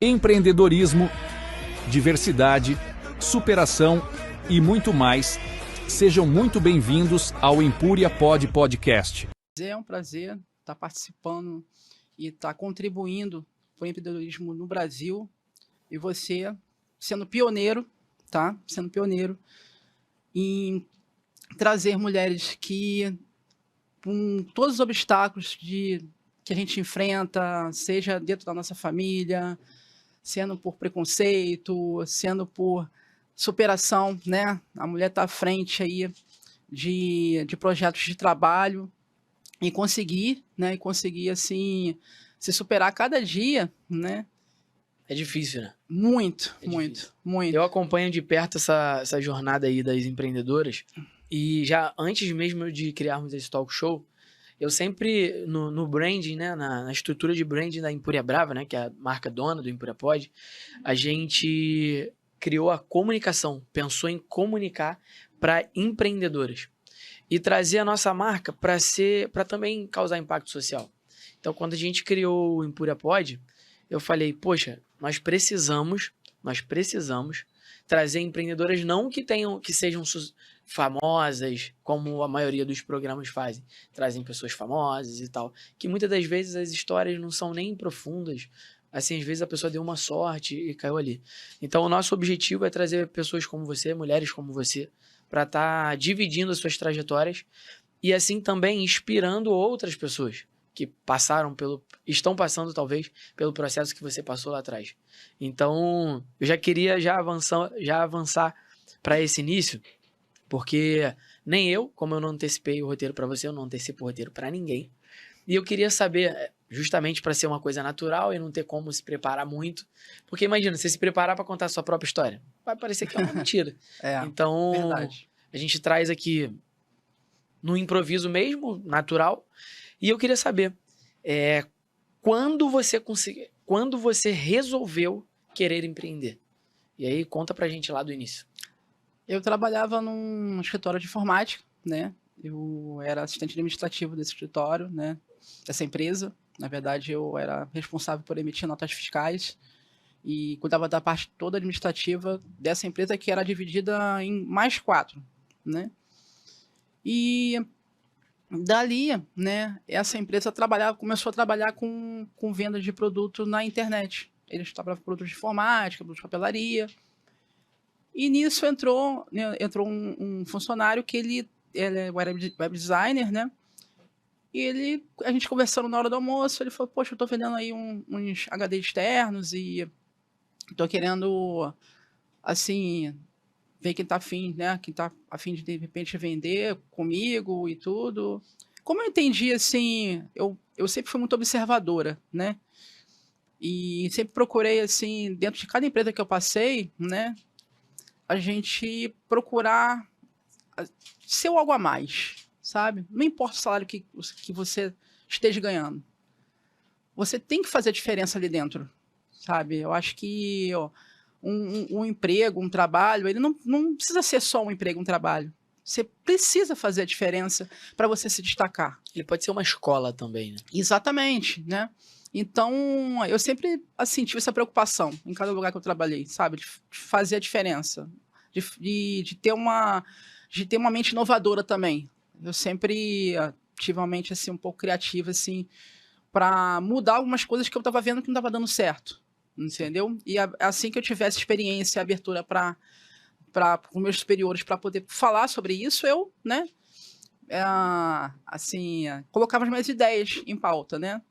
Empreendedorismo, diversidade, superação e muito mais. Sejam muito bem-vindos ao Empúria Podcast. É um prazer estar participando e estar contribuindo para o empreendedorismo no Brasil. E você sendo pioneiro, tá? Sendo pioneiro em trazer mulheres que, com todos os obstáculos que a gente enfrenta, seja dentro da nossa família, sendo por preconceito, sendo por superação, né? A mulher está à frente aí de projetos de trabalho e conseguir, né? E conseguir, assim, se superar a cada dia, né? É difícil, né? Muito. Eu acompanho de perto essa jornada aí das empreendedoras e já antes mesmo de criarmos esse talk show, eu sempre, no branding, né, na estrutura de branding da Empúria Brava, né, que é a marca dona do Empúria Pod, a gente criou a comunicação, pensou em comunicar para empreendedoras e trazer a nossa marca para também causar impacto social. Então, quando a gente criou o Empúria Pod, eu falei, poxa, nós precisamos trazer empreendedoras não que sejam famosas, como a maioria dos programas fazem, trazem pessoas famosas e tal, que muitas das vezes as histórias não são nem profundas, assim, às vezes a pessoa deu uma sorte e caiu ali. Então, o nosso objetivo é trazer pessoas como você, mulheres como você, para estar dividindo as suas trajetórias e assim também inspirando outras pessoas que estão passando talvez pelo processo que você passou lá atrás. Então, eu já queria avançar para esse início, porque nem eu, como eu não antecipei o roteiro para você, eu não antecipo o roteiro para ninguém. E eu queria saber, justamente para ser uma coisa natural e não ter como se preparar muito, porque imagina, você se preparar para contar a sua própria história, vai parecer que é uma mentira. Então, verdade. A gente traz aqui no improviso mesmo, natural. E eu queria saber, quando você resolveu querer empreender? E aí, conta pra gente lá do início. Eu trabalhava num escritório de informática, né? Eu era assistente administrativo desse escritório, né? Dessa empresa. Na verdade, eu era responsável por emitir notas fiscais e cuidava da parte toda administrativa dessa empresa, que era dividida em mais 4, né? E dali, né, essa empresa começou a trabalhar com venda de produto na internet. Eles trabalhavam com produtos de informática, produtos de papelaria. E nisso entrou um funcionário que ele é web designer, né? E a gente conversando na hora do almoço, ele falou, poxa, eu tô vendendo aí uns HD externos e tô querendo, assim, ver quem tá afim, né? Quem tá afim de repente vender comigo e tudo. Como eu entendi, assim, eu sempre fui muito observadora, né? E sempre procurei, assim, dentro de cada empresa que eu passei, né? A gente procurar ser algo a mais, sabe? Não importa o salário que você esteja ganhando. Você tem que fazer a diferença ali dentro, sabe? Eu acho que um emprego, um trabalho, ele não precisa ser só um emprego, um trabalho. Você precisa fazer a diferença para você se destacar. Ele pode ser uma escola também, né? Exatamente, né? Então, eu sempre, assim, tive essa preocupação em cada lugar que eu trabalhei, sabe? De fazer a diferença. De ter uma mente inovadora também. Eu sempre tive uma mente, assim, um pouco criativa, assim, para mudar algumas coisas que eu estava vendo que não estava dando certo. Entendeu? E assim que eu tivesse experiência, abertura para os meus superiores para poder falar sobre isso, eu, né, assim, colocava as minhas ideias em pauta, né?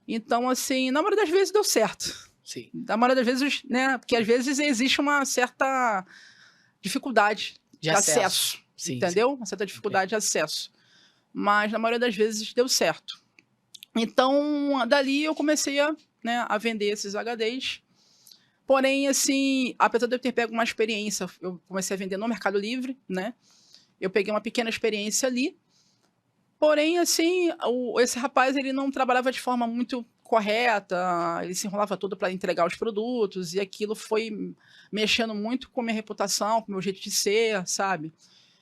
Então, assim, na maioria das vezes deu certo. Sim. Na maioria das vezes, né, porque às vezes existe uma certa dificuldade de acesso. Sim, entendeu? sim. Uma certa dificuldade de acesso. Mas na maioria das vezes deu certo. Então, dali eu comecei a vender esses HDs. Porém, assim, apesar de eu ter pego uma experiência, eu comecei a vender no Mercado Livre, né? Eu peguei uma pequena experiência ali. Porém, assim, esse rapaz, ele não trabalhava de forma muito correta, ele se enrolava todo para entregar os produtos, e aquilo foi mexendo muito com a minha reputação, com o meu jeito de ser, sabe?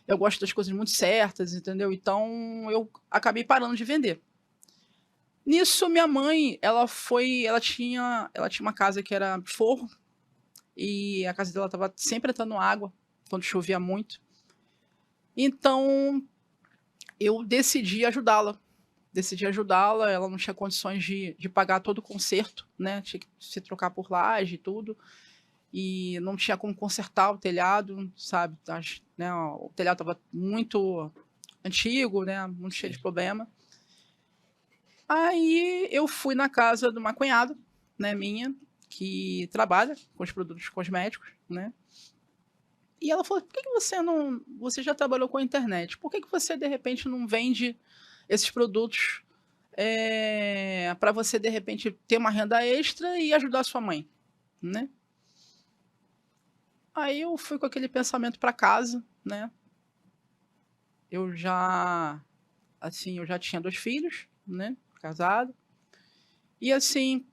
Eu gosto das coisas muito certas, entendeu? Então, eu acabei parando de vender. Nisso, minha mãe, ela tinha uma casa que era de forro, e a casa dela estava sempre entrando água, quando chovia muito. Então, eu decidi ajudá-la. Ela não tinha condições de pagar todo o conserto, né? Tinha que se trocar por laje e tudo. E não tinha como consertar o telhado, sabe? Né? O telhado estava muito antigo, né? Muito cheio de problema. Aí eu fui na casa de uma cunhada, né, minha, que trabalha com os produtos cosméticos, né? E ela falou, por que você já trabalhou com a internet, por que você, de repente, não vende esses produtos para você, de repente, ter uma renda extra e ajudar a sua mãe, né? Aí eu fui com aquele pensamento para casa, né? Eu já tinha 2 filhos, né? Casado. E assim,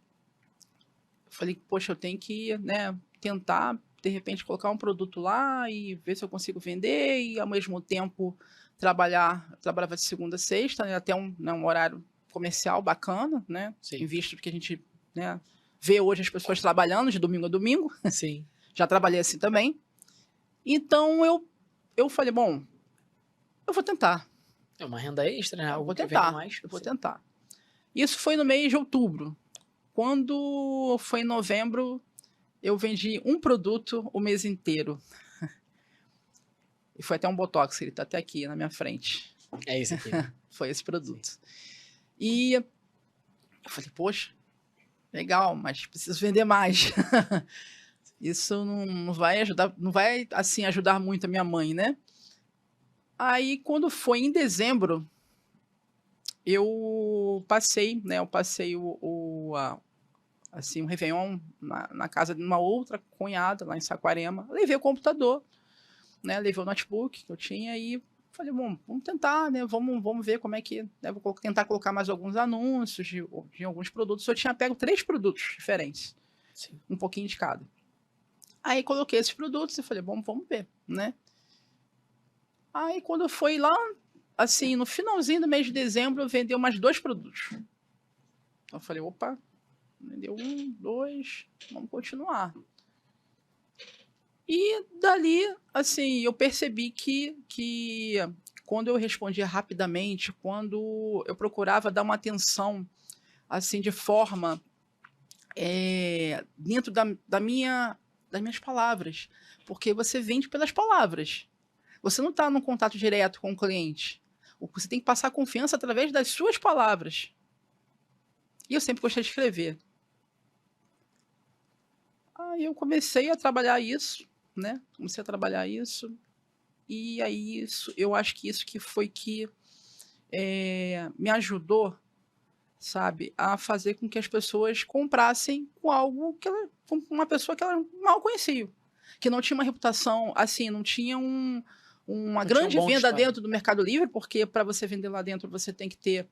falei, poxa, eu tenho que, né, tentar, de repente, colocar um produto lá e ver se eu consigo vender e, ao mesmo tempo, trabalhava de segunda a sexta, né, até um horário comercial bacana, né? Sim. Em vista que a gente, né, vê hoje as pessoas trabalhando de domingo a domingo. Sim. Já trabalhei assim também. Então, eu falei, bom, eu vou tentar. É uma renda extra, né? Eu vou tentar. Isso foi no mês de outubro. Quando foi em novembro, eu vendi um produto o mês inteiro. E foi até um Botox, ele tá até aqui na minha frente. É esse aqui. Foi esse produto. Sim. E eu falei, poxa, legal, mas preciso vender mais. Isso não vai ajudar, não vai, assim, ajudar muito a minha mãe, né? Aí, quando foi em dezembro, eu passei, né? O Réveillon na casa de uma outra cunhada, lá em Saquarema. Levei o computador, né? Levei o notebook que eu tinha e falei, bom, vamos tentar, né? Vamos ver como é que... Né? Vou tentar colocar mais alguns anúncios de alguns produtos. Eu tinha pego 3 produtos diferentes. Sim. Um pouquinho de cada. Aí, coloquei esses produtos e falei, bom, vamos ver, né? Aí, quando foi lá, assim, no finalzinho do mês de dezembro, eu vendi mais 2 produtos. Então, eu falei, opa, vendeu 1, 2, vamos continuar. E dali, assim, eu percebi que quando eu respondia rapidamente, quando eu procurava dar uma atenção, assim, de forma dentro das minhas palavras, porque você vende pelas palavras. Você não está num contato direto com o cliente. Você tem que passar confiança através das suas palavras. E eu sempre gostei de escrever. Aí eu comecei a trabalhar isso, né? E aí eu acho que isso que foi que me ajudou, sabe, a fazer com que as pessoas comprassem com algo com uma pessoa que ela mal conhecia, que não tinha uma reputação, assim, não tinha uma grande venda dentro do Mercado Livre, porque para você vender lá dentro você tem que ter,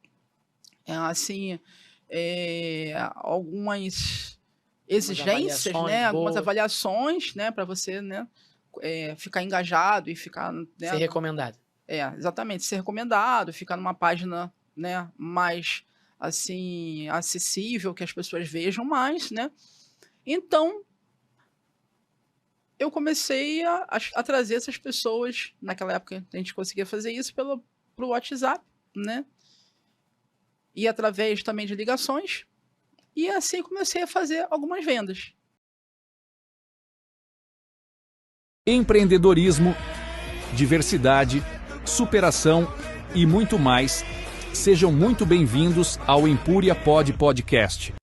assim, algumas exigências, né? Algumas avaliações, né? Para você, né? Ficar engajado e ficar... Né? Ser recomendado. Exatamente, ser recomendado, ficar numa página, né, mais, assim, acessível, que as pessoas vejam mais, né? Então, eu comecei a trazer essas pessoas. Naquela época, a gente conseguia fazer isso pro WhatsApp, né? E através também de ligações. E assim comecei a fazer algumas vendas. Empreendedorismo, diversidade, superação e muito mais. Sejam muito bem-vindos ao Empúria Podcast.